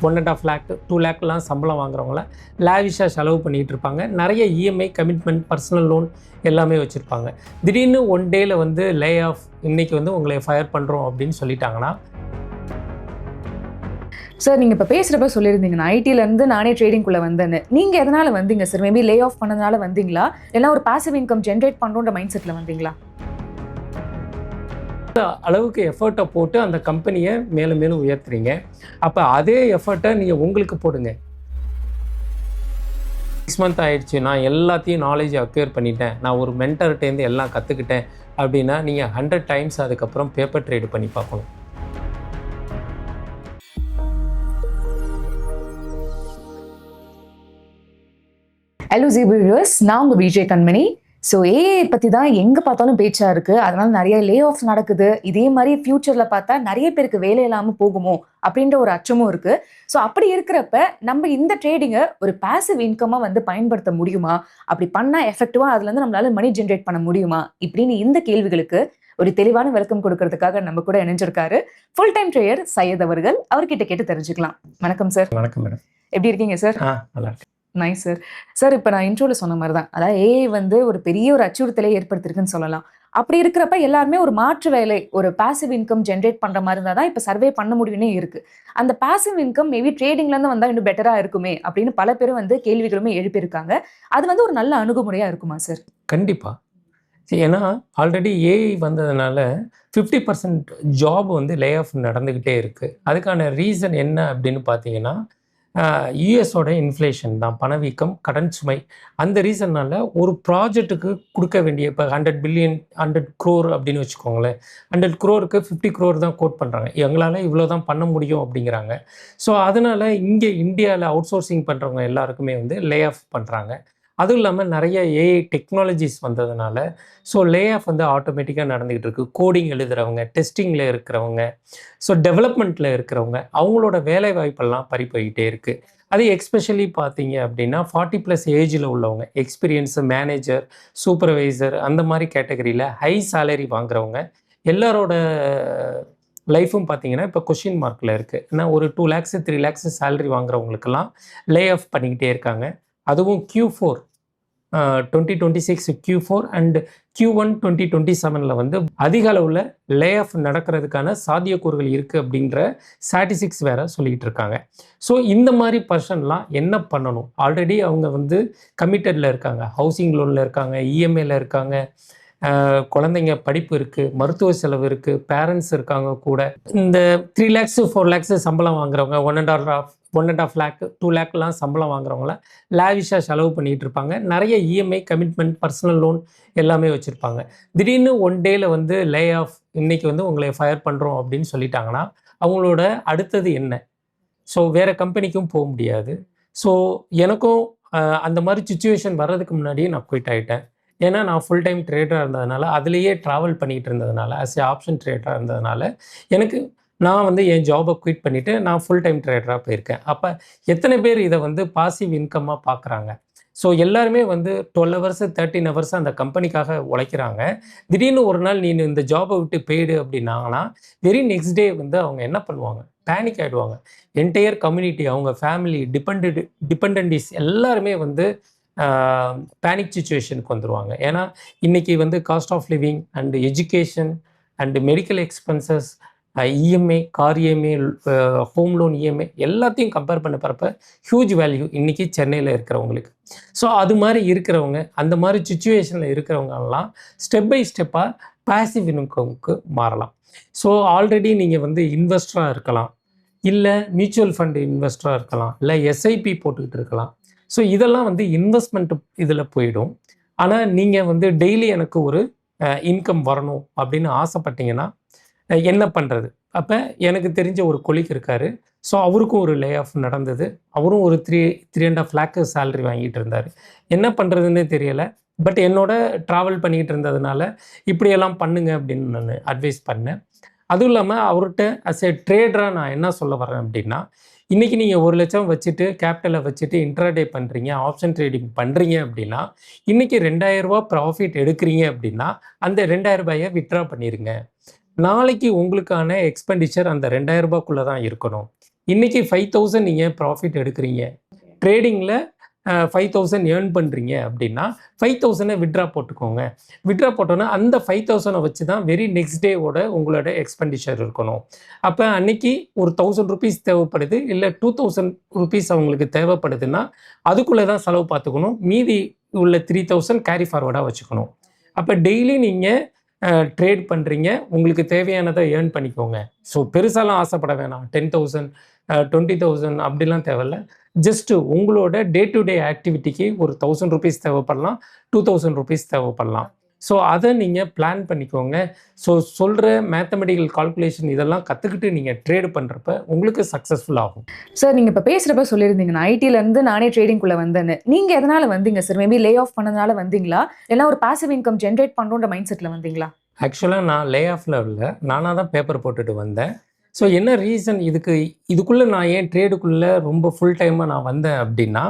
1.5 லேக் 2 லேக்லாம் சம்பளம் வாங்குறவங்கள லாவிஷாக செலவு பண்ணிகிட்டு இருப்பாங்க. நிறைய இஎம்ஐ கமிட்மெண்ட், பர்சனல் லோன் எல்லாமே வச்சுருப்பாங்க. திடீர்னு ஒன் டேயில் வந்து லே ஆஃப், இன்றைக்கி வந்து உங்களை ஃபயர் பண்ணுறோம் அப்படின்னு சொல்லிட்டாங்கன்னா. சார், நீங்கள் இப்போ பேசுகிறப்ப சொல்லியிருந்தீங்க, நான் ஐடியிலேருந்து நானே ட்ரேடிங்குள்ளே வந்தேன்னு. நீங்கள் எதனால் வந்தீங்க சார்? மேபி லே ஆஃப் பண்ணதுனால வந்தீங்களா, இல்லைனா ஒரு பாசிவ் இன்கம் ஜென்ரேட் பண்ணுறோன்ற மைண்ட் செட்டில் வந்தீங்களா? அளவுக்கு எஃபர்ட்டை போட்டு அந்த கம்பெனியை மேலும் மேலும் உயர்த்துறீங்க. அப்போ அதே எஃபர்ட்டை நீங்கள் உங்களுக்கு போடுங்க. 6 மந்த் ஆயிடுச்சு, நான் எல்லாத்தையும் நாலேஜ் அக்வேர் பண்ணிட்டேன், நான் ஒரு மென்டர்கிட்டேருந்து எல்லாம் கற்றுக்கிட்டேன் அப்படின்னா நீங்கள் 100 டைம்ஸ் அதுக்கப்புறம் பேப்பர் ட்ரேடு பண்ணி பார்க்கணும். ஹலோ ஜீபு வியூவர்ஸ், நான் உங்கள் விஜய் கண்மணி. ஸோ ஏஐ பற்றி தான் எங்கே பார்த்தாலும் பேச்சாக இருக்குது. அதனால் நிறைய லே ஆஃப்ஸ் நடக்குது. இதே மாதிரி ஃப்யூச்சரில் பார்த்தா நிறைய பேருக்கு வேலை இல்லாமல் போகுமோ அப்படின்ற ஒரு அச்சமும் இருக்குது. ஸோ அப்படி இருக்கிறப்ப நம்ம இந்த ட்ரேடிங்கை ஒரு பாசிவ் இன்கமாக வந்து பயன்படுத்த முடியுமா? அப்படி பண்ணால் எஃபெக்டிவாக அதுலேருந்து நம்மளால மணி ஜென்ரேட் பண்ண முடியுமா? இப்படின்னு இந்த கேள்விகளுக்கு ஒரு தெளிவான விளக்கம் கொடுக்கறதுக்காக நம்ம கூட இணைஞ்சிருக்காரு ஃபுல் டைம் ட்ரேடர் சையத் அவர்கள். அவர்கிட்ட கேட்டு தெரிஞ்சுக்கலாம். வணக்கம் சார். வணக்கம் மேடம். எப்படி இருக்கீங்க சார்? நல்லா இருக்கு. Nice sir. சார், இப்போ நான் இன்ட்ரோவில் சொன்ன மாதிரி தான், அதாவது ஏஐ வந்து ஒரு பெரிய ஒரு அச்சுறுத்தலை ஏற்படுத்திருக்குன்னு சொல்லலாம். அப்படி இருக்கிறப்ப எல்லாருமே ஒரு மாற்று வேலை, ஒரு பாசிவ் இன்கம் ஜென்ரேட் பண்ணுற மாதிரி இருந்தால் தான் இப்போ சர்வே பண்ண முடியும்னே இருக்குது. அந்த பாசிவ் இன்கம் மேபி ட்ரேடிங்லேருந்து வந்தால் இன்னும் பெட்டராக இருக்குமே அப்படின்னு பல பேரும் வந்து கேள்விகளுமே எழுப்பியிருக்காங்க. அது வந்து ஒரு நல்ல அணுகுமுறையாக இருக்குமா சார்? கண்டிப்பாக. ஏன்னா ஆல்ரெடி ஏஐ வந்ததுனால 50% ஜாப் வந்து லே ஆஃப் நடந்துக்கிட்டே இருக்குது. அதுக்கான ரீசன் என்ன அப்படின்னு பார்த்தீங்கன்னா, யூஎஸோட இன்ஃப்ளேஷன் தான், பணவீக்கம், கடன் சுமை. அந்த ரீசன்னால் ஒரு ப்ராஜெக்ட்டுக்கு கொடுக்க வேண்டிய, இப்போ 100 பில்லியன் 100 crore அப்படின்னு வச்சுக்கோங்களேன், 100 crore-க்கு 50 crore தான் கோட் பண்ணுறாங்க. எங்களால் இவ்வளோ தான் பண்ண முடியும் அப்படிங்கிறாங்க. ஸோ அதனால் இங்கே இந்தியாவில் அவுட் சோர்சிங் பண்ணுறவங்க எல்லாருக்குமே வந்து லே ஆஃப் பண்ணுறாங்க. அதுவும் இல்லாமல் நிறைய ஏஐ டெக்னாலஜிஸ் வந்ததுனால ஸோ லே ஆஃப் வந்து ஆட்டோமேட்டிக்காக நடந்துக்கிட்டு இருக்குது. கோடிங் எழுதுகிறவங்க, டெஸ்டிங்கில் இருக்கிறவங்க, ஸோ டெவலப்மெண்ட்டில் இருக்கிறவங்க, அவங்களோட வேலை வாய்ப்பெல்லாம் பறி போய்கிட்டே இருக்குது. அது எக்ஸ்பெஷலி பார்த்தீங்க அப்படின்னா 40+ ஏஜில் உள்ளவங்க, எக்ஸ்பீரியன்ஸு, மேனேஜர், சூப்பர்வைசர், அந்த மாதிரி கேட்டகரியில் ஹை சேலரி வாங்குறவங்க எல்லாரோட லைஃப்பும் பார்த்தீங்கன்னா இப்போ கொஷின் மார்க்கில் இருக்குது. ஏன்னா ஒரு 2 lakhs 3 lakhs சேலரி வாங்குறவங்களுக்கெல்லாம் லே ஆஃப் பண்ணிக்கிட்டே இருக்காங்க. அதுவும் Q4 2026 Q4 அண்ட் Q1 2027 வந்து அதிக அளவில் லே ஆஃப் நடக்கிறதுக்கான சாத்தியக்கூறுகள் இருக்குது அப்படின்ற ஸ்டாட்டிஸ்டிக்ஸ் வேறு சொல்லிக்கிட்டு இருக்காங்க. ஸோ இந்த மாதிரி பர்சன்லாம் என்ன பண்ணணும்? ஆல்ரெடி அவங்க வந்து கமிட்டடில் இருக்காங்க, ஹவுசிங் லோனில் இருக்காங்க, இஎம்ஐயில் இருக்காங்க, குழந்தைங்க படிப்பு இருக்குது, மருத்துவ செலவு இருக்குது, பேரண்ட்ஸ் இருக்காங்க கூட. இந்த 3 lakhs 4 lakhs சம்பளம் வாங்குறவங்க, 1.5 lakh 2 lakலாம் சம்பளம் வாங்குறவங்கள லாவிஷாக செலவு பண்ணிகிட்டு இருப்பாங்க. நிறைய இஎம்ஐ கமிட்மெண்ட், பர்சனல் லோன் எல்லாமே வச்சுருப்பாங்க. திடீர்னு ஒன் டேயில் வந்து லே ஆஃப், இன்றைக்கி வந்து உங்களை ஃபயர் பண்ணுறோம் அப்படின்னு சொல்லிட்டாங்கன்னா அவங்களோட அடுத்தது என்ன? ஸோ வேறு கம்பெனிக்கும் போக முடியாது. ஸோ எனக்கும் அந்த மாதிரி சுச்சுவேஷன் வர்றதுக்கு முன்னாடியே நான் குயிட் ஆகிட்டேன். ஏன்னா நான் ஃபுல் டைம் ட்ரேடராக இருந்ததுனால, அதுலேயே ட்ராவல் பண்ணிகிட்டு இருந்ததுனால, ஆஸ் ஏ ஆப்ஷன் ட்ரேடராக இருந்ததுனால எனக்கு, நான் வந்து என் ஜாபை குயிட் பண்ணிவிட்டு நான் ஃபுல் டைம் ட்ரேடராக போயிருக்கேன். அப்போ எத்தனை பேர் இதை வந்து பாசிவ் இன்கம்மாக பார்க்குறாங்க? ஸோ எல்லாருமே வந்து 12 hours 13 hours அந்த கம்பெனிக்காக உழைக்கிறாங்க. திடீர்னு ஒரு நாள் நீ இந்த ஜாபை விட்டு போயிடு அப்படின்னாங்கன்னா வெரி நெக்ஸ்ட் டே வந்து அவங்க என்ன பண்ணுவாங்க? பேனிக் ஆகிடுவாங்க. என்டையர் கம்யூனிட்டி, அவங்க ஃபேமிலி, டிபெண்டன்டிஸ் எல்லாருமே வந்து பேனிக் சுச்சுவேஷனுக்கு வந்துடுவாங்க. ஏன்னா இன்றைக்கி வந்து cost of living and education and medical expenses, EMI, car EMI, home loan EMI எல்லாத்தையும் கம்பேர் பண்ண போகிறப்ப ஹியூஜ் வேல்யூ இன்றைக்கி சென்னையில் இருக்கிறவங்களுக்கு. ஸோ அது மாதிரி இருக்கிறவங்க, அந்த மாதிரி சுச்சுவேஷனில் இருக்கிறவங்கலாம் ஸ்டெப் பை ஸ்டெப்பாக பாசிவ் இன்கமுக்கு மாறலாம். ஸோ ஆல்ரெடி நீங்கள் வந்து இன்வெஸ்டராக இருக்கலாம், இல்லை மியூச்சுவல் ஃபண்டு இன்வெஸ்டராக இருக்கலாம், இல்லை எஸ்ஐபி போட்டுக்கிட்டு இருக்கலாம். ஸோ இதெல்லாம் வந்து இன்வெஸ்ட்மெண்ட் இதில் போயிடும். ஆனால் நீங்கள் வந்து டெய்லி எனக்கு ஒரு இன்கம் வரணும் அப்படின்னு ஆசைப்பட்டீங்கன்னா என்ன பண்ணுறது? அப்போ எனக்கு தெரிஞ்ச ஒரு கொலீக் இருக்கார். ஸோ அவருக்கும் ஒரு லே ஆஃப் நடந்தது. அவரும் ஒரு 3.5 lakh சேலரி வாங்கிட்டு இருந்தார். என்ன பண்ணுறதுன்னே தெரியலை. பட் என்னோட ட்ராவல் பண்ணிக்கிட்டு இருந்ததுனால இப்படியெல்லாம் பண்ணுங்க அப்படின்னு நான் அட்வைஸ் பண்ணேன். அதுவும் இல்லாமல் அவர்கிட்ட அஸ் ஏ ட்ரேடராக நான் என்ன சொல்ல வரேன் அப்படின்னா, இன்றைக்கி நீங்கள் 1 லட்சம் வச்சுட்டு கேபிட்டலை வச்சுட்டு இன்ட்ராடே பண்ணுறீங்க, ஆப்ஷன் ட்ரேடிங் பண்ணுறீங்க அப்படின்னா, இன்றைக்கி 2000 ரூபா ப்ராஃபிட் எடுக்கிறீங்க அப்படின்னா அந்த 2000 ரூபாயை வித்ட்ரா பண்ணிடுங்க. நாளைக்கு உங்களுக்கான எக்ஸ்பெண்டிச்சர் அந்த 2000 ரூபாய்க்குள்ளே தான் இருக்கணும். இன்றைக்கி 5000 நீங்கள் ப்ராஃபிட் எடுக்கிறீங்க, ட்ரேடிங்கில் 5000 ஏர்ன் பண்ணுறீங்க அப்படின்னா 5000 விட்ரா போட்டுக்கோங்க. விட்ரா போட்டோன்னா அந்த 5000 வச்சு தான் வெரி நெக்ஸ்ட் டேவோட உங்களோட எக்ஸ்பெண்டிச்சர் இருக்கணும். அப்போ அன்னைக்கு ஒரு 1000 ருபீஸ் தேவைப்படுது, இல்லை 2000 ருபீஸ் அவங்களுக்கு தேவைப்படுதுன்னா அதுக்குள்ளே தான் செலவு பார்த்துக்கணும். மீதி உள்ள 3000 கேரி ஃபார்வர்டாக வச்சுக்கணும். அப்போ டெய்லி நீங்கள் ட்ரேட் பண்ணுறீங்க, உங்களுக்கு தேவையானதை ஏர்ன் பண்ணிக்கோங்க. ஸோ பெருசாலாம் ஆசைப்பட வேணாம். 10,000 20,000 அப்படிலாம் தேவையில்ல. ஜஸ்ட்டு உங்களோட டே டு டே ஆக்டிவிட்டிக்கு ஒரு 1000 ருபீஸ் தேவைப்படலாம், 2000 ருபீஸ் தேவைப்படலாம். ஸோ அதை நீங்கள் பிளான் பண்ணிக்கோங்க. ஸோ சொல்கிற மேத்தமெட்டிக்கல் கால்குலேஷன் இதெல்லாம் கற்றுக்கிட்டு நீங்கள் ட்ரேடு பண்ணுறப்ப உங்களுக்கு சக்ஸஸ்ஃபுல் ஆகும். சார் நீங்கள் இப்போ பேசுகிறப்ப சொல்லியிருந்தீங்க, நான் ஐடியிலேருந்து நானே ட்ரேடிங்குள்ளே வந்தேன்னு. நீங்கள் எதனால் வந்தீங்க சார்? மேபி லே ஆஃப் பண்ணதுனால வந்தீங்களா, இல்லை ஒரு பாசிவ் இன்கம் ஜென்ரேட் பண்ணுற மைண்ட் செட்டில் வந்தீங்களா? ஆக்சுவலாக நான் லே ஆஃபில் இல்லை, நானாக தான் பேப்பர் போட்டுட்டு வந்தேன். ஸோ என்ன ரீசன் இதுக்குள்ளே நான் ஏன் ட்ரேடுக்குள்ளே ரொம்ப ஃபுல் டைமாக நான் வந்தேன் அப்படின்னா,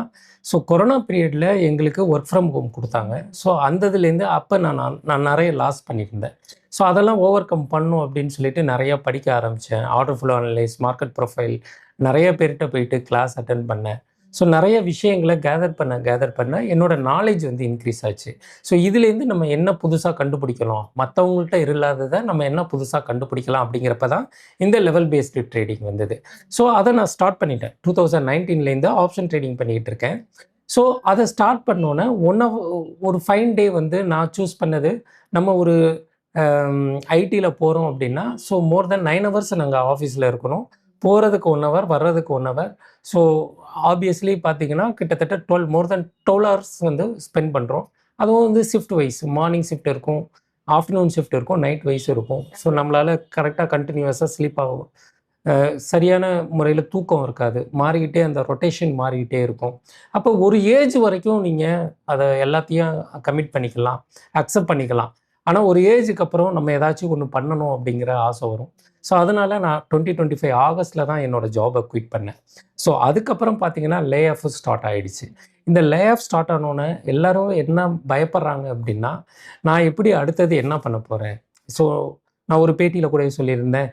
ஸோ கொரோனா பீரியடில் எங்களுக்கு ஒர்க் ஃப்ரம் ஹோம் கொடுத்தாங்க. ஸோ அந்த இதுலேருந்து அப்போ நான் நிறைய லாஸ் பண்ணியிருந்தேன். ஸோ அதெல்லாம் ஓவர் கம் பண்ணும் அப்படின்னு சொல்லிட்டு நிறையா படிக்க ஆரம்பித்தேன். Order flow analyse, market profile, நிறைய பேர்கிட்ட போயிட்டு கிளாஸ் அட்டென்ட் பண்ணேன். ஸோ நிறைய விஷயங்களை கேதர் பண்ண என்னோட நாலேஜ் வந்து இன்க்ரீஸ் ஆச்சு. ஸோ இதுலேருந்து நம்ம என்ன புதுசாக கண்டுபிடிக்கலாம், மற்றவங்கள்ட்ட இல்லாததை நம்ம என்ன புதுசாக கண்டுபிடிக்கலாம் அப்படிங்கிறப்ப தான் இந்த லெவல் பேஸ்டு ட்ரேடிங் வந்தது. ஸோ அதை நான் ஸ்டார்ட் பண்ணிட்டேன். 2019 ஆப்ஷன் ட்ரேடிங் பண்ணிக்கிட்டு இருக்கேன். ஸோ அதை ஸ்டார்ட் பண்ணோன்னே ஒரு ஃபைன் டே வந்து நான் சூஸ் பண்ணது, நம்ம ஒரு ஐடியில் போகிறோம் அப்படின்னா ஸோ மோர் தென் 9 ஹவர்ஸ் நாங்கள் ஆஃபீஸில் இருக்கணும். போகிறதுக்கு 1 ஹவர், வர்றதுக்கு 1 ஹவர். ஸோ ஆப்வியஸ்லி பார்த்தீங்கன்னா கிட்டத்தட்ட மோர் தென் 12 ஹவர்ஸ் வந்து ஸ்பெண்ட் பண்ணுறோம். அதுவும் வந்து ஷிஃப்ட் வைஸ், மார்னிங் ஷிஃப்ட் இருக்கும், ஆஃப்டர்நூன் ஷிஃப்ட் இருக்கும், நைட் வைஸ் இருக்கும். ஸோ நம்மளால் கரெக்டாக கண்டினியூஸாக ஸ்லீப் ஆகும், சரியான முறையில் தூக்கம் இருக்காது, மாறிக்கிட்டே அந்த ரொட்டேஷன் மாறிக்கிட்டே இருக்கும். அப்போ ஒரு ஏஜ் வரைக்கும் நீங்கள் அதை எல்லாத்தையும் கமிட் பண்ணிக்கலாம், அக்செப்ட் பண்ணிக்கலாம். ஆனால் ஒரு ஏஜுக்கு அப்புறம் நம்ம ஏதாச்சும் ஒன்று பண்ணணும் அப்படிங்கிற ஆசை வரும். ஸோ அதனால் நான் 2025 ஆகஸ்ட்டில் தான் என்னோடய ஜாபை குவிட் பண்ணேன். ஸோ அதுக்கப்புறம் பார்த்தீங்கன்னா லே ஆஃப் ஸ்டார்ட் ஆகிடுச்சு. இந்த லே ஆஃப் ஸ்டார்ட் ஆனோன்னே எல்லோரும் என்ன பயப்படுறாங்க அப்படின்னா, நான் எப்படி அடுத்தது என்ன பண்ண போகிறேன். ஸோ நான் ஒரு பேட்டியில் கூட சொல்லியிருந்தேன்,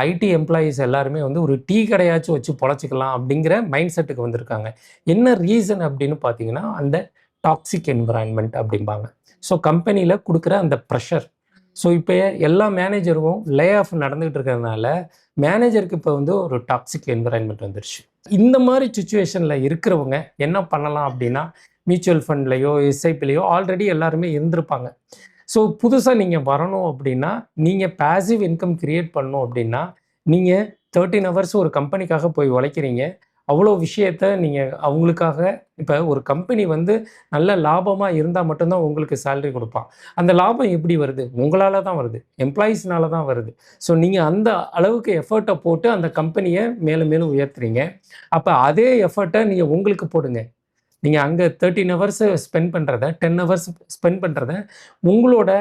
ஐடி எம்ப்ளாயீஸ் எல்லாருமே வந்து ஒரு டீ கடையாச்சும் வச்சு பொழைச்சிக்கலாம் அப்படிங்கிற மைண்ட் செட்டுக்கு வந்திருக்காங்க. என்ன ரீசன் அப்படின்னு பார்த்தீங்கன்னா, அந்த டாக்ஸிக் என்விரான்மெண்ட் அப்படிம்பாங்க. ஸோ கம்பெனியில் கொடுக்குற அந்த ப்ரெஷர். ஸோ இப்போ எல்லா மேனேஜரும் லே ஆஃப் நடந்துகிட்டு இருக்கிறதுனால மேனேஜருக்கு இப்போ வந்து ஒரு டாக்ஸிக் என்விரான்மெண்ட் வந்துருச்சு. இந்த மாதிரி சுச்சுவேஷனில் இருக்கிறவங்க என்ன பண்ணலாம் அப்படின்னா, மியூச்சுவல் ஃபண்ட்லேயோ எஸ்ஐபிலையோ ஆல்ரெடி எல்லாருமே இருந்திருப்பாங்க. ஸோ புதுசாக நீங்கள் வரணும் அப்படின்னா, நீங்கள் பேசிவ் இன்கம் க்ரியேட் பண்ணணும் அப்படின்னா, நீங்கள் 13 ஹவர்ஸ் ஒரு கம்பெனிக்காக போய் உழைக்கிறீங்க. அவ்வளோ விஷயத்த நீங்கள் அவங்களுக்காக, இப்போ ஒரு கம்பெனி வந்து நல்ல லாபமாக இருந்தால் மட்டும்தான் உங்களுக்கு சேலரி கொடுப்பான். அந்த லாபம் எப்படி வருது? உங்களால் தான் வருது, எம்ப்ளாயீஸ்னால தான் வருது. ஸோ நீங்கள் அந்த அளவுக்கு எஃபர்ட்டை போட்டு அந்த கம்பெனியை மேலும் மேலும் உயர்த்துறீங்க. அப்போ அதே எஃபர்ட்டை நீங்கள் உங்களுக்கு போடுங்க. நீங்கள் அங்கே 13 ஹவர்ஸ் ஸ்பெண்ட் பண்ணுறத 10 ஹவர்ஸ் ஸ்பெண்ட் பண்ணுறத உங்களோட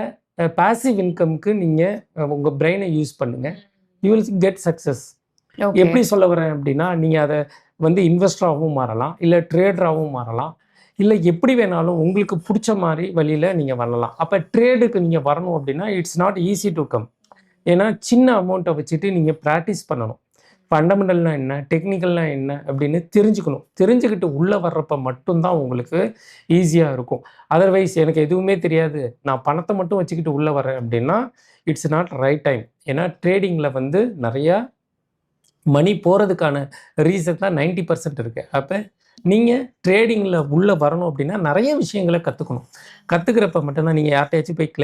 பேசிவ் இன்கம்க்கு நீங்கள் உங்கள் பிரெயினை யூஸ் பண்ணுங்கள். You will get success. எப்படி சொல்ல வரேன் அப்படின்னா, நீங்கள் அதை வந்து இன்வெஸ்டராகவும் மாறலாம், இல்லை ட்ரேடராகவும் மாறலாம், இல்லை எப்படி வேணாலும் உங்களுக்கு பிடிச்ச மாதிரி வழியில் நீங்கள் வரலாம். அப்போ ட்ரேடுக்கு நீங்கள் வரணும் அப்படின்னா it's not easy to come. ஏன்னா சின்ன அமௌண்ட்டை வச்சுட்டு நீங்கள் ப்ராக்டிஸ் பண்ணணும். ஃபண்டமெண்டல்னா என்ன, டெக்னிக்கல்னா என்ன அப்படின்னு தெரிஞ்சுக்கணும். தெரிஞ்சுக்கிட்டு உள்ளே வர்றப்ப மட்டும்தான் உங்களுக்கு ஈஸியாக இருக்கும். அதர்வைஸ் எனக்கு எதுவுமே தெரியாது, நான் பணத்தை மட்டும் வச்சுக்கிட்டு உள்ளே வரேன் அப்படின்னா இட்ஸ் நாட் ரைட் டைம். ஏன்னா ட்ரேடிங்கில் வந்து நிறையா மணி போகிறதுக்கான ரீசன் தான் 90% இருக்குது. அப்போ நீங்கள் ட்ரேடிங்கில் உள்ளே வரணும் அப்படின்னா நிறைய விஷயங்களை கற்றுக்கணும். கற்றுக்கிறப்ப மட்டும்தான் நீங்கள் யார்கிட்டயாச்சும் போய்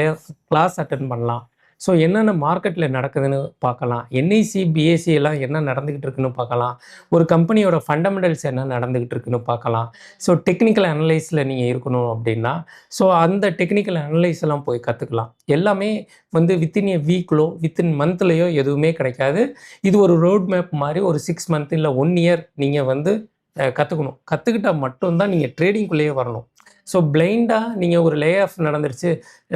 கிளாஸ் அட்டென்ட் பண்ணலாம். ஸோ என்னென்ன மார்க்கெட்டில் நடக்குதுன்னு பார்க்கலாம், என்ஐசி பிஎஸ்சி எல்லாம் என்ன நடந்துக்கிட்டு இருக்குன்னு பார்க்கலாம், ஒரு கம்பெனியோட ஃபண்டமெண்டல்ஸ் என்ன நடந்துக்கிட்டு இருக்குன்னு பார்க்கலாம். ஸோ டெக்னிக்கல் அனலைஸில் நீங்கள் இருக்கணும் அப்படின்னா ஸோ அந்த டெக்னிக்கல் அனலைஸ் எல்லாம் போய் கற்றுக்கலாம். எல்லாமே வந்து வித்தின் எ வீக்லோ வித்தின் மந்த்லேயோ எதுவுமே கிடைக்காது. இது ஒரு ரோட் மேப் மாதிரி ஒரு 6 மந்த் இல்லை 1 இயர் நீங்கள் வந்து கற்றுக்கணும். கற்றுக்கிட்டால் மட்டும்தான் நீங்கள் ட்ரேடிங்குள்ளேயே வரணும். ஸோ பிளைண்டாக நீங்கள் ஒரு லே ஆஃப் நடந்துருச்சு,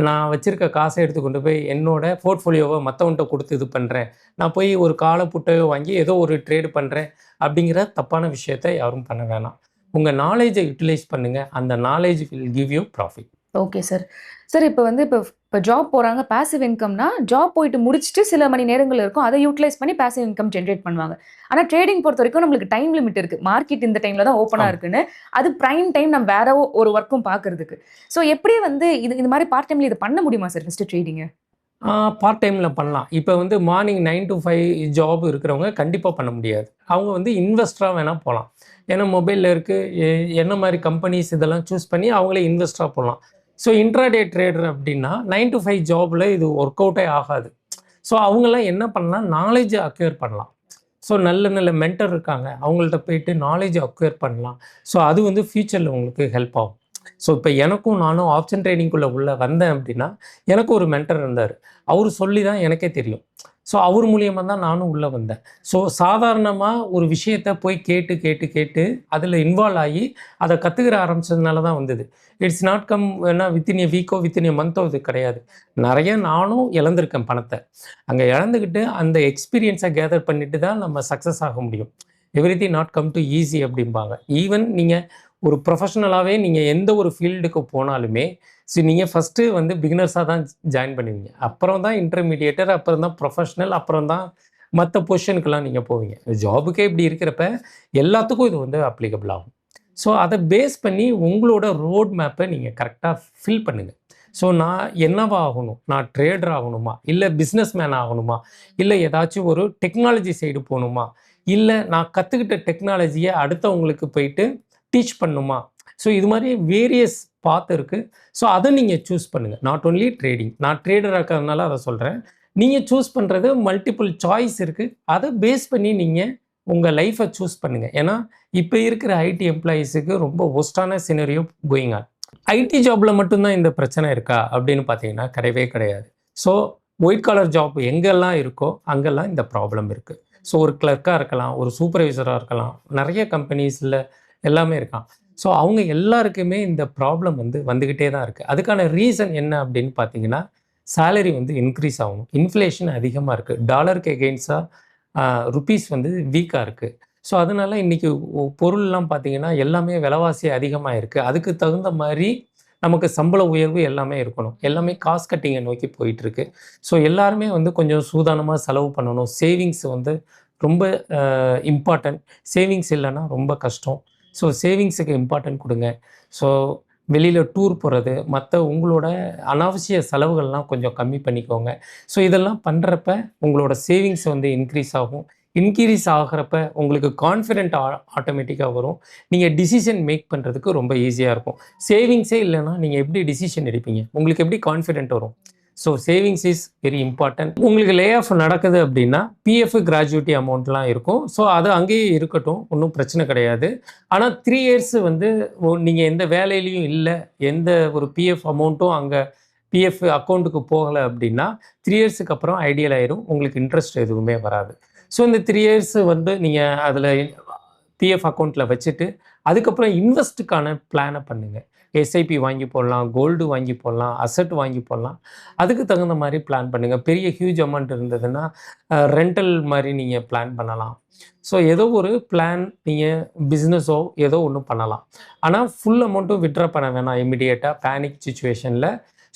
நான் வச்சுருக்க காசை எடுத்து கொண்டு போய் என்னோட போர்ட்ஃபோலியோவை மற்றவன்கிட்ட கொடுத்து இது பண்ணுறேன், நான் போய் ஒரு காலை புட்டையோ வாங்கி ஏதோ ஒரு ட்ரேடு பண்ணுறேன் அப்படிங்கிற தப்பான விஷயத்தை யாரும் பண்ண வேணாம். உங்கள் நாலேஜை யூட்டிலைஸ் பண்ணுங்கள். அந்த knowledge will give you profit. Okay sir. Sir இப்போ இப்போ ஜாப் போறாங்க பாசிவ் இன்கம்னா, ஜாப் போயிட்டு முடிச்சுட்டு சில மணி நேரங்கள் இருக்கும். அதை யூட்டிலைஸ் பண்ணி பாசிவ் இன்கம் ஜெனரேட் பண்ணுவாங்க. ஆனா ட்ரேடிங் பொறுத்தவரைக்கும் நம்மளுக்கு டைம் லிமிட் இருக்கு. மார்க்கெட் இந்த டைம்ல தான் ஓப்பனா ஆமா. இருக்குன்னு. அது பிரைம் டைம் நம்ம வேற ஒரு ஒர்க்கும் பார்க்கறதுக்கு. ஸோ எப்படி வந்து இந்த மாரி பார்ட் டைம்ல இது பண்ண முடியுமா சார் ஃபர்ஸ்ட்டு ட்ரேடிங்க? பார்ட் டைமில் பண்ணலாம். இப்போ வந்து மார்னிங் 9 to 5 ஜாப் இருக்கிறவங்க கண்டிப்பாக பண்ண முடியாது. அவங்க வந்து இன்வெஸ்டராக வேணால் போகலாம். ஏன்னா மொபைலில் இருக்குது என்ன மாதிரி கம்பெனிஸ் இதெல்லாம் சூஸ் பண்ணி அவங்களே இன்வெஸ்டராக போகலாம். ஸோ இன்ட்ராடே ட்ரேடர் அப்படின்னா 9 to 5 ஜாபில் இது ஒர்க் அவுட்டே ஆகாது. ஸோ அவங்களாம் என்ன பண்ணலாம், நாலேஜ் அக்வயர் பண்ணலாம். ஸோ நல்ல நல்ல மென்டர் இருக்காங்க, அவங்கள்ட்ட போயிட்டு நாலேஜ் அக்வயர் பண்ணலாம். ஸோ அது வந்து ஃப்யூச்சரில் உங்களுக்கு ஹெல்ப் ஆகும். ஸோ இப்போ நானும் ஆப்ஷன் ட்ரேடிங்குள்ளே வந்தேன் அப்படின்னா எனக்கு ஒரு மென்டர் இருந்தார். அவர் சொல்லி தான் எனக்கே தெரியும். ஸோ அவர் மூலியமாக தான் நானும் உள்ளே வந்தேன். ஸோ சாதாரணமாக ஒரு விஷயத்தை போய் கேட்டு கேட்டு கேட்டு அதில் இன்வால்வ் ஆகி அதை கற்றுக்கிற ஆரம்பிச்சதுனால தான் வந்தது. இட்ஸ் நாட் கம் ஏன்னா வித்தின் எ வீக்கோ வித்தின் எ மந்த்தோ இது கிடையாது. நிறைய நானும் இழந்திருக்கேன் பணத்தை. அங்கே இழந்துக்கிட்டு அந்த எக்ஸ்பீரியன்ஸை கேதர் பண்ணிட்டு தான் நம்ம சக்ஸஸ் ஆக முடியும். Everything not come to easy அப்படிம்பாங்க. ஈவன் நீங்கள் ஒரு ப்ரொஃபஷனலாகவே நீங்கள் எந்த ஒரு ஃபீல்டுக்கு போனாலுமே நீங்கள் ஃபஸ்ட்டு வந்து பிகினர்ஸாக தான் ஜாயின் பண்ணுவீங்க. அப்புறம் தான் இன்டர்மீடியேட்டர், அப்புறம் தான் ப்ரொஃபஷனல், அப்புறம் தான் மற்ற பொசிஷனுக்கெல்லாம் நீங்கள் போவீங்க. ஜாபுக்கே இப்படி இருக்கிறப்ப எல்லாத்துக்கும் இது வந்து அப்ளிகபிள் ஆகும். ஸோ அதை பேஸ் பண்ணி உங்களோட ரோட் மேப்பை நீங்கள் கரெக்டாக ஃபில் பண்ணுங்கள். ஸோ நான் என்னவா ஆகணும், நான் ட்ரேடர் ஆகணுமா, இல்லை பிஸ்னஸ் மேன் ஆகணுமா, இல்லை ஏதாச்சும் ஒரு டெக்னாலஜி சைடு போகணுமா, இல்லை நான் கற்றுக்கிட்ட டெக்னாலஜியை அடுத்தவங்களுக்கு போயிட்டு டீச் பண்ணுமா. ஸோ இது மாதிரி வேரியஸ் பாத் இருக்குது. ஸோ அதை நீங்கள் சூஸ் பண்ணுங்கள். நாட் ஒன்லி ட்ரேடிங், நான் ட்ரேடராக இருக்கிறதுனால அதை சொல்கிறேன். நீங்கள் சூஸ் பண்ணுறது மல்டிபிள் சாய்ஸ் இருக்குது. அதை பேஸ் பண்ணி நீங்கள் உங்கள் லைஃப்பை சூஸ் பண்ணுங்கள். ஏன்னா இப்போ இருக்கிற ஐடி எம்ப்ளாயீஸுக்கு ரொம்ப ஒஸ்டான சினரியோ கோயிங் ஆன். ஐடி ஜாபில் மட்டும்தான் இந்த பிரச்சனை இருக்கா அப்படின்னு பார்த்தீங்கன்னா கிடையவே கிடையாது. ஸோ ஒயிட் காலர் ஜாப் எங்கெல்லாம் இருக்கோ அங்கெல்லாம் இந்த ப்ராப்ளம் இருக்குது. ஸோ ஒரு கிளர்க்காக இருக்கலாம், ஒரு சூப்பர்வைசராக இருக்கலாம், நிறைய கம்பெனிஸில் எல்லாமே இருக்கான். ஸோ அவங்க எல்லாருக்குமே இந்த ப்ராப்ளம் வந்து வந்துக்கிட்டே தான் இருக்குது. அதுக்கான ரீசன் என்ன அப்படின்னு பார்த்தீங்கன்னா, சேலரி வந்து இன்க்ரீஸ் ஆகணும். இன்ஃப்ளேஷன் அதிகமாக இருக்குது. டாலருக்கு எகெயின்ஸ்டாக ருப்பீஸ் வந்து வீக்காக இருக்குது. ஸோ அதனால இன்றைக்கி பொருள்லாம் பார்த்தீங்கன்னா எல்லாமே விலைவாசி அதிகமாக இருக்குது. அதுக்கு தகுந்த மாதிரி நமக்கு சம்பள உயர்வு எல்லாமே இருக்கணும். எல்லாமே காஸ்ட் கட்டிங்கை நோக்கி போயிட்டுருக்கு. ஸோ எல்லாருமே வந்து கொஞ்சம் சூதானமாக செலவு பண்ணணும். சேவிங்ஸ் வந்து ரொம்ப இம்பார்ட்டன்ட். சேவிங்ஸ் இல்லைன்னா ரொம்ப கஷ்டம். ஸோ சேவிங்ஸுக்கு இம்பார்ட்டன்ட் கொடுங்க. ஸோ வெளியில் டூர் போகிறது, மற்ற உங்களோட அனாவசிய செலவுகள்லாம் கொஞ்சம் கம்மி பண்ணிக்கோங்க. ஸோ இதெல்லாம் பண்ணுறப்ப உங்களோட சேவிங்ஸ் வந்து இன்க்ரீஸ் ஆகும். இன்க்ரீஸ் ஆகிறப்ப உங்களுக்கு கான்ஃபிடென்ட் ஆட்டோமேட்டிக்காக வரும். நீங்கள் டிசிஷன் மேக் பண்ணுறதுக்கு ரொம்ப ஈஸியாக இருக்கும். சேவிங்ஸே இல்லைன்னா நீங்கள் எப்படி டிசிஷன் எடுப்பீங்க, உங்களுக்கு எப்படி கான்ஃபிடென்ட் வரும். So savings is very important. உங்களுக்கு லே ஆஃப் நடக்குது அப்படின்னா பிஎஃப் கிராஜுவிட்டி அமௌண்ட்லாம் இருக்கும். ஸோ அது அங்கேயே இருக்கட்டும், ஒன்றும் பிரச்சனை கிடையாது. ஆனால் 3 இயர்ஸ் வந்து நீங்கள் எந்த வேலையிலையும் இல்லை, எந்த ஒரு பிஎஃப் அமௌண்ட்டும் அங்கே பிஎஃப் அக்கௌண்ட்டுக்கு போகலை அப்படின்னா 3 இயர்ஸுக்கு அப்புறம் ஐடியல் ஆயிரும். உங்களுக்கு இன்ட்ரெஸ்ட் எதுவுமே வராது. ஸோ இந்த 3 இயர்ஸ் வந்து நீங்கள் அதில் பிஎஃப் அக்கௌண்ட்டில் வச்சுட்டு அதுக்கப்புறம் இன்வெஸ்ட்டுக்கான பிளானை பண்ணுங்கள். எஸ்ஐபி வாங்கி போடலாம், கோல்டு வாங்கி போடலாம், அசட் வாங்கி போடலாம். அதுக்கு தகுந்த மாதிரி பிளான் பண்ணுங்கள். பெரிய ஹியூஜ் அமௌண்ட் இருந்ததுன்னா ரெண்டல் மாதிரி நீங்கள் பிளான் பண்ணலாம். ஸோ ஏதோ ஒரு பிளான் நீங்கள் பிஸ்னஸோ ஏதோ ஒன்று பண்ணலாம். ஆனால் ஃபுல் அமௌண்ட்டும் விட்ரா பண்ண வேணாம் இமிடியேட்டாக பேனிக் சுச்சுவேஷனில்.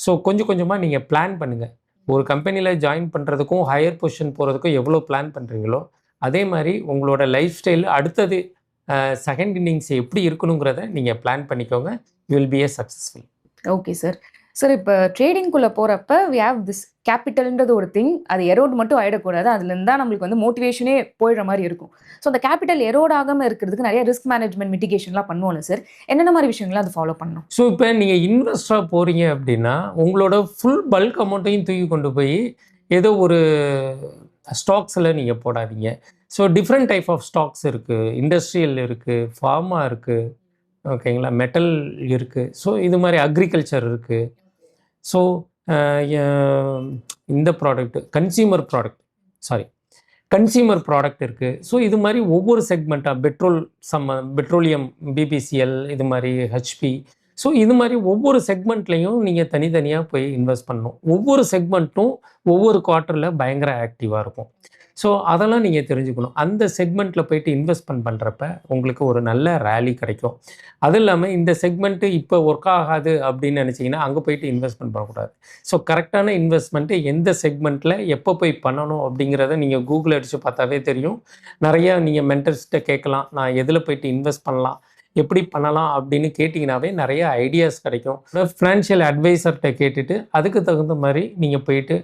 ஸோ கொஞ்சம் கொஞ்சமாக நீங்கள் பிளான் பண்ணுங்கள். ஒரு கம்பெனியில் ஜாயின் பண்ணுறதுக்கும் ஹையர் பொசிஷன் போகிறதுக்கும் எவ்வளோ பிளான் பண்ணுறீங்களோ அதே மாதிரி உங்களோட லைஃப் ஸ்டைல் அடுத்தது செகண்ட் இன்னிங்ஸ் எப்படி இருக்கணுங்கிறத நீங்கள் பிளான் பண்ணிக்கோங்க. You will B A successful. Okay sir. Sir இப்போ ட்ரேடிங்குள்ளே போகிறப்ப வி ஹேவ் திஸ் கேபிட்டல்ன்றது ஒரு திங். அது எரோட் மட்டும் ஆகிடக்கூடாது. அதுலேருந்து தான் நம்மளுக்கு வந்து மோட்டிவேஷனே போயிடுற மாதிரி இருக்கும். ஸோ அந்த கேபிட்டல் எரோட் ஆகாமல் இருக்கிறதுக்கு நிறைய ரிஸ்க் மேனேஜ்மெண்ட் மிட்டிகேஷன்லாம் பண்ணுவோம்ல சார், என்னென்ன மாதிரி விஷயங்கள்லாம் அது ஃபாலோ பண்ணணும்? ஸோ இப்போ நீங்கள் இன்வெஸ்டராக போகிறீங்க அப்படின்னா உங்களோட ஃபுல் பல்க் அமௌண்ட்டையும் தூக்கி கொண்டு போய் ஏதோ ஒரு ஸ்டாக்ஸில் நீங்கள் போடாதீங்க. So different type of stocks இருக்குது. இண்டஸ்ட்ரியல் இருக்குது, ஃபார்மா இருக்குது, ஓகேங்களா, மெட்டல் இருக்குது. ஸோ இது மாதிரி அக்ரிகல்ச்சர் இருக்குது. ஸோ இந்த ப்ராடக்ட் கன்சியூமர் ப்ராடக்ட் இருக்குது. ஸோ இது மாதிரி ஒவ்வொரு செக்மெண்ட்டாக பெட்ரோலியம், பிபிசிஎல், இது மாதிரி ஹெச்பி. ஸோ இது மாதிரி ஒவ்வொரு செக்மெண்ட்லேயும் நீங்கள் தனித்தனியாக போய் இன்வெஸ்ட் பண்ணணும். ஒவ்வொரு செக்மெண்ட்டும் ஒவ்வொரு குவார்ட்டரில் பயங்கர ஆக்டிவாக இருக்கும். ஸோ அதெல்லாம் நீங்கள் தெரிஞ்சுக்கணும். அந்த செக்மெண்ட்டில் போயிட்டு இன்வெஸ்ட்மெண்ட் பண்ணுறப்ப உங்களுக்கு ஒரு நல்ல ரேலி கிடைக்கும். அதுவும் இல்லாமல் இந்த செக்மெண்ட்டு இப்போ ஒர்க் ஆகாது அப்படின்னு நினச்சிங்கன்னா அங்கே போயிட்டு இன்வெஸ்ட்மெண்ட் பண்ணக்கூடாது. ஸோ கரெக்டான இன்வெஸ்ட்மெண்ட்டு எந்த செக்மெண்ட்டில் எப்போ போய் பண்ணணும் அப்படிங்கிறத நீங்கள் கூகுள் அடித்து பார்த்தாவே தெரியும். நிறையா நீங்கள் மென்டர்ஸ்கிட்ட கேட்கலாம், நான் எதில் போயிட்டு இன்வெஸ்ட் பண்ணலாம், எப்படி பண்ணலாம் அப்படின்னு கேட்டிங்கனாவே நிறைய ஐடியாஸ் கிடைக்கும். ஃபினான்ஷியல் அட்வைசர்கிட்ட கேட்டுட்டு அதுக்கு தகுந்த மாதிரி நீங்கள் போயிட்டு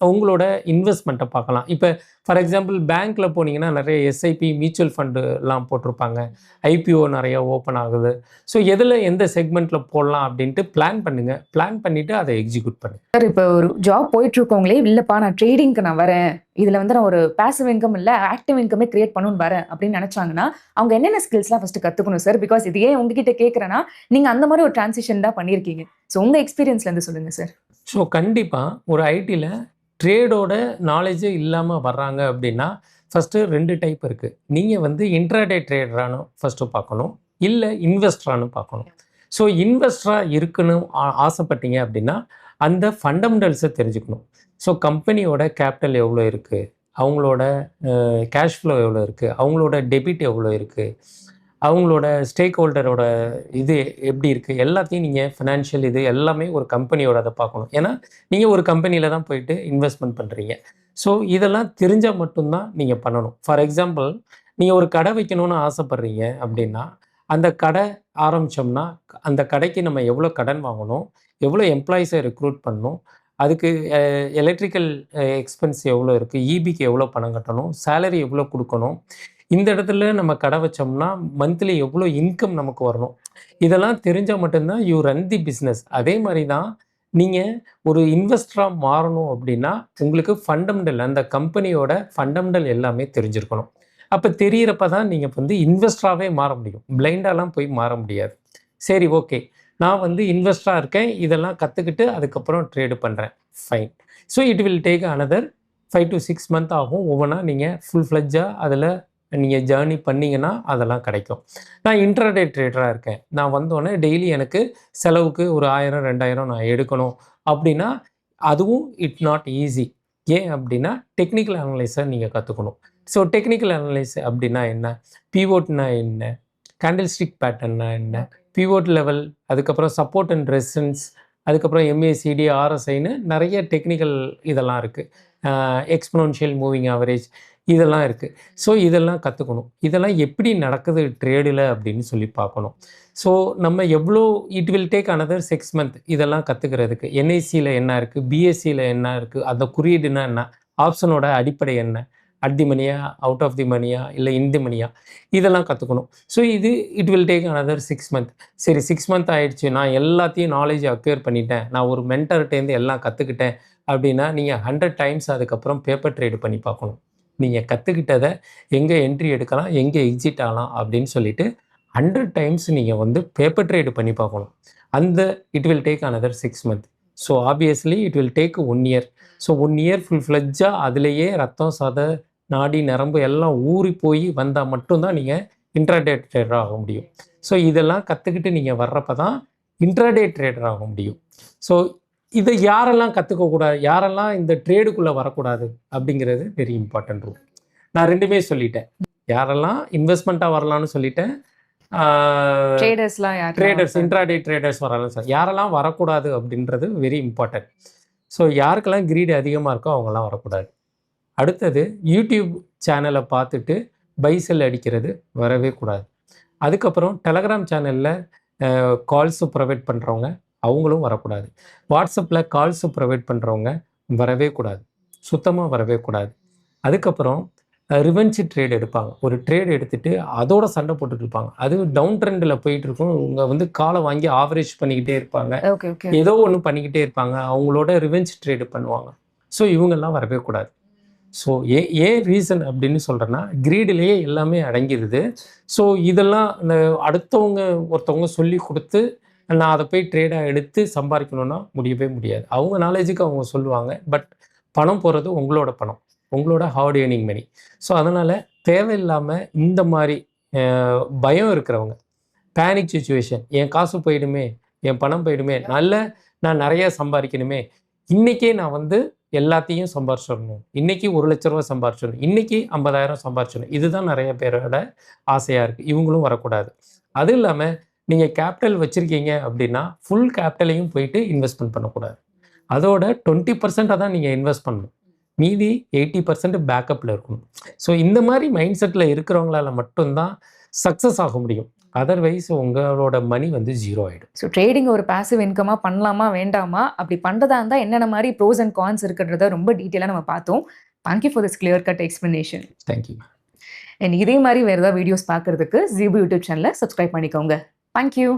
உங்களோட இன்வெஸ்ட்மெண்ட்டை பார்க்கலாம். இப்போ ஃபார் எக்ஸாம்பிள் பேங்க்கில் போனீங்கன்னா நிறைய எஸ்ஐபி மியூச்சுவல் ஃபண்டுலாம் போட்டிருப்பாங்க. ஐபிஓ நிறைய ஓப்பன் ஆகுது. ஸோ எதில் எந்த செக்மெண்ட்டில் போடலாம் அப்படின்ட்டு பிளான் பண்ணுங்கள். பிளான் பண்ணிவிட்டு அதை எக்ஸிக்யூட் பண்ணுங்கள். சார் இப்போ ஒரு ஜாப் போயிட்டு இருக்கவங்களே இல்லைப்பா நான் ட்ரேடிங்க்கு நான் வரேன், இதில் வந்து நான் ஒரு பேசிவ் இன்கம் இல்லை ஆக்டிவ் இன்கமே கிரியேட் பண்ணணும்னு வரேன் அப்படின்னு நினச்சாங்கன்னா அவங்க என்னென்ன ஸ்கில்ஸ்லாம் ஃபஸ்ட்டு கற்றுக்கணும் சார்? பிகாஸ் இது ஏன் உங்ககிட்ட கேட்குறேன்னா நீங்கள் அந்த மாதிரி ஒரு டிரான்சிஷன் தான் பண்ணியிருக்கீங்க. ஸோ உங்கள் எக்ஸ்பீரியன்ஸ்லேருந்து சொல்லுங்கள் சார். ஸோ கண்டிப்பாக ஒரு ஐடியில் ட்ரேடோட நாலேஜே இல்லாமல் வர்றாங்க அப்படின்னா ஃபஸ்ட்டு 2 டைப் இருக்குது. நீங்கள் வந்து இன்ட்ராடே ட்ரேடரானு ஃபஸ்ட்டு பார்க்கணும், இல்லை இன்வெஸ்டரானு பார்க்கணும். ஸோ இன்வெஸ்டராக இருக்கணும் ஆசைப்பட்டீங்க அப்படின்னா அந்த ஃபண்டமெண்டல்ஸை தெரிஞ்சுக்கணும். ஸோ கம்பெனியோட கேபிட்டல் எவ்வளோ இருக்குது, அவங்களோட கேஷ் ஃப்ளோ எவ்வளோ இருக்குது, அவங்களோட டெபிட் எவ்வளோ இருக்குது, அவங்களோட ஸ்டேக் ஹோல்டரோட இது எப்படி இருக்குது, எல்லாத்தையும் நீங்கள் ஃபினான்ஷியல் இது எல்லாமே ஒரு கம்பெனியோட அதை பார்க்கணும். ஏன்னா நீங்கள் ஒரு கம்பெனியில் தான் போயிட்டு இன்வெஸ்ட்மெண்ட் பண்ணுறீங்க. ஸோ இதெல்லாம் தெரிஞ்சால் மட்டும்தான் நீங்கள் பண்ணணும். ஃபார் எக்ஸாம்பிள் நீங்கள் ஒரு கடை வைக்கணும்னு ஆசைப்பட்றீங்க அப்படின்னா அந்த கடை ஆரம்பித்தோம்னா அந்த கடைக்கு நம்ம எவ்வளோ கடன் வாங்கணும், எவ்வளோ எம்ப்ளாயீஸை ரெக்ரூட் பண்ணணும், அதுக்கு எலக்ட்ரிக்கல் எக்ஸ்பென்ஸ் எவ்வளோ இருக்குது, ஈபிக்கு எவ்வளோ பணம் கட்டணும், சேலரி எவ்வளோ கொடுக்கணும், இந்த இடத்துல நம்ம கடை வச்சோம்னா மந்த்லி எவ்வளோ இன்கம் நமக்கு வரணும், இதெல்லாம் தெரிஞ்சால் மட்டும்தான் யூ ரன் தி பிஸ்னஸ். அதே மாதிரி தான் நீங்கள் ஒரு இன்வெஸ்டராக மாறணும் அப்படின்னா உங்களுக்கு ஃபண்டமெண்டல் அந்த கம்பெனியோட ஃபண்டமெண்டல் எல்லாமே தெரிஞ்சிருக்கணும். அப்போ தெரிகிறப்ப தான் நீங்கள் வந்து இன்வெஸ்டராகவே மாற முடியும். பிளைண்டாலாம் போய் மாற முடியாது. சரி ஓகே, நான் வந்து இன்வெஸ்டராக இருக்கேன், இதெல்லாம் கற்றுக்கிட்டு அதுக்கப்புறம் ட்ரேடு பண்ணுறேன், fine. So it will take another 5 to 6 month ஆகும். ஒவ்வொன்றா நீங்கள் ஃபுல் ஃப்ளெட்ஜாக அதில் நீங்கள் ஜேர்னி பண்ணிங்கன்னா அதெல்லாம் கிடைக்கும். நான் இன்ட்ராடே ட்ரேடராக இருக்கேன், நான் வந்தோடனே டெய்லி எனக்கு செலவுக்கு ஒரு 1000 2000 நான் எடுக்கணும் அப்படின்னா அதுவும் இட் நாட் ஈஸி. ஏன் அப்படின்னா டெக்னிக்கல் அனலைஸை நீங்கள் கற்றுக்கணும். ஸோ டெக்னிக்கல் அனலைஸ் அப்படின்னா என்ன, பிவோட்னா என்ன, கேண்டில் ஸ்டிக் பேட்டர்னா என்ன, பிவோட் லெவல், அதுக்கப்புறம் சப்போர்ட் அண்ட் ரெசிஸ்டன்ஸ், அதுக்கப்புறம் MACD RSIன்னு நிறைய டெக்னிக்கல் இதெல்லாம் இருக்குது. எக்ஸ்போனென்ஷியல் மூவிங் ஆவரேஜ் இதெல்லாம் இருக்குது. ஸோ இதெல்லாம் கற்றுக்கணும். இதெல்லாம் எப்படி நடக்குது ட்ரேடில் அப்படின்னு சொல்லி பார்க்கணும். ஸோ நம்ம எவ்வளோ it will take another 6 month இதெல்லாம் கற்றுக்கிறதுக்கு. NICயில் என்ன இருக்குது, BSCயில் என்ன இருக்குது, அந்த குறியீடுனா என்ன, ஆப்ஷனோட அடிப்படை என்ன, அட் தி மணியா, அவுட் ஆஃப் தி மணியா, இல்லை இன் தி மணியா, இதெல்லாம் கற்றுக்கணும். ஸோ இது it will take another 6 month. சரி 6 month ஆயிடுச்சு, நான் எல்லாத்தையும் நாலேஜ் அக்வேர் பண்ணிட்டேன், நான் ஒரு மென்டர்கிட்டேருந்து எல்லாம் கற்றுக்கிட்டேன் அப்படின்னா நீங்கள் 100 times அதுக்கப்புறம் பேப்பர் ட்ரேடு பண்ணி பார்க்கணும். நீங்கள் கற்றுக்கிட்டதை எங்கே என்ட்ரி எடுக்கலாம், எங்கே எக்ஸிட் ஆகலாம் அப்படின்னு சொல்லிட்டு 100 times நீங்கள் வந்து பேப்பர் ட்ரேடு பண்ணி பார்க்கணும். அந்த it will take another 6 month. So obviously it will take 1 year. So 1 year full ஃப்ளெட்ஜாக அதிலேயே ரத்தம் சதை நாடி நரம்பு எல்லாம் ஊறி போய் வந்தால் மட்டும்தான் நீங்கள் இன்ட்ராடே ட்ரேடர் ஆக முடியும். ஸோ இதெல்லாம் கற்றுக்கிட்டு நீங்கள் வர்றப்ப தான் இன்ட்ராடே ட்ரேடர் ஆக முடியும். ஸோ இதை யாரெல்லாம் கற்றுக்கக்கூடாது, யாரெல்லாம் இந்த ட்ரேடுக்குள்ளே வரக்கூடாது அப்படிங்கிறது வெரி இம்பார்ட்டன்ட் ரூல். நான் 2மே சொல்லிட்டேன். யாரெல்லாம் இன்வெஸ்ட்மெண்ட்டாக வரலான்னு சொல்லிட்டேன், ட்ரேடர்ஸ் இன்ட்ராடே ட்ரேடர்ஸ் வரலாம் சார். யாரெல்லாம் வரக்கூடாது அப்படின்றது வெரி இம்பார்ட்டன்ட். ஸோ யாருக்கெல்லாம் கிரீடு அதிகமாக இருக்கோ அவங்கெல்லாம் வரக்கூடாது. அடுத்தது யூடியூப் சேனலை பார்த்துட்டு பை செல் அடிக்கிறது வரவே கூடாது. அதுக்கப்புறம் டெலகிராம் சேனலில் கால்ஸு ப்ரொவைட் பண்ணுறவங்க அவங்களும் வரக்கூடாது. வாட்ஸ்அப்பில் கால்ஸு ப்ரொவைட் பண்ணுறவங்க வரவே கூடாது, சுத்தமாக வரவே கூடாது. அதுக்கப்புறம் ரிவென்ச் ட்ரேட் எடுப்பாங்க. ஒரு ட்ரேட் எடுத்துகிட்டு அதோட சண்டை போட்டுட்டு இருப்பாங்க. அது டவுன் ட்ரெண்டில் போயிட்டு இருக்கும். இவங்க வந்து காலை வாங்கி ஆவரேஜ் பண்ணிக்கிட்டே இருப்பாங்க, ஏதோ ஒன்று பண்ணிக்கிட்டே இருப்பாங்க, அவங்களோட ரிவென்ச் ட்ரேடு பண்ணுவாங்க. ஸோ இவங்கெல்லாம் வரவே கூடாது. ஸோ ஏன் ரீசன் அப்படின்னு சொல்கிறேன்னா கிரீடிலேயே எல்லாமே அடங்கிடுது. ஸோ இதெல்லாம் இந்த அடுத்தவங்க ஒருத்தவங்க சொல்லி கொடுத்து நான் அதை போய் ட்ரேடாக எடுத்து சம்பாதிக்கணுன்னா முடியவே முடியாது. அவங்க நாலேஜுக்கு அவங்க சொல்லுவாங்க, பட் பணம் போகிறது உங்களோட பணம், உங்களோட ஹார்ட் ஏர்னிங் மணி. ஸோ அதனால் தேவையில்லாமல் இந்த மாதிரி பயம் இருக்கிறவங்க, பேனிக் சுச்சுவேஷன், என் காசு போயிடுமே, என் பணம் போயிடுமே, நான் நிறையா சம்பாதிக்கணுமே, இன்றைக்கே நான் வந்து எல்லாத்தையும் சம்பாரிச்சிடணும், இன்னைக்கு 1,00,000 ரூபா சம்பாரிச்சிடணும், இன்னைக்கு 50,000 சம்பாரிச்சிடணும், இதுதான் நிறைய பேரோட ஆசையாக இருக்குது. இவங்களும் வரக்கூடாது. அதுவும் இல்லாமல் நீங்கள் கேபிட்டல் வச்சுருக்கீங்க அப்படின்னா ஃபுல் கேபிட்டலையும் போயிட்டு இன்வெஸ்ட்மெண்ட் பண்ணக்கூடாது. அதோட 20% தான் நீங்கள் இன்வெஸ்ட் பண்ணணும், மீதி 80% பேக்கப்பில் இருக்கணும். ஸோ இந்த மாதிரி மைண்ட் செட்டில் இருக்கிறவங்களால மட்டும்தான் சக்ஸஸ் ஆக முடியும். அதர்வைஸ் உங்களோட மணி வந்து ஜீரோ ஆகிடும். ஸோ ட்ரேடிங் ஒரு பாசிவ் இன்கமாக பண்ணலாமா வேண்டாமா, அப்படி பண்ணுறதா இருந்தால் என்னென்ன மாதிரி ப்ரோஸ் அண்ட் கான்ஸ் இருக்குன்றத ரொம்ப டீட்டெயிலாக நம்ம பார்த்தோம். Thank you for this clear cut explanation. Thank you. And இதே மாதிரி வேறு ஏதாவது வீடியோஸ் பார்க்குறதுக்கு ஜீபு யூடியூப் சேனலை சப்ஸ்கிரைப் பண்ணிக்கோங்க. Thank you.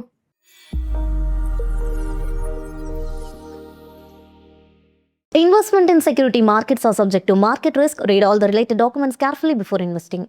Investment in security markets are subject to market risk. Read all the related documents carefully before investing.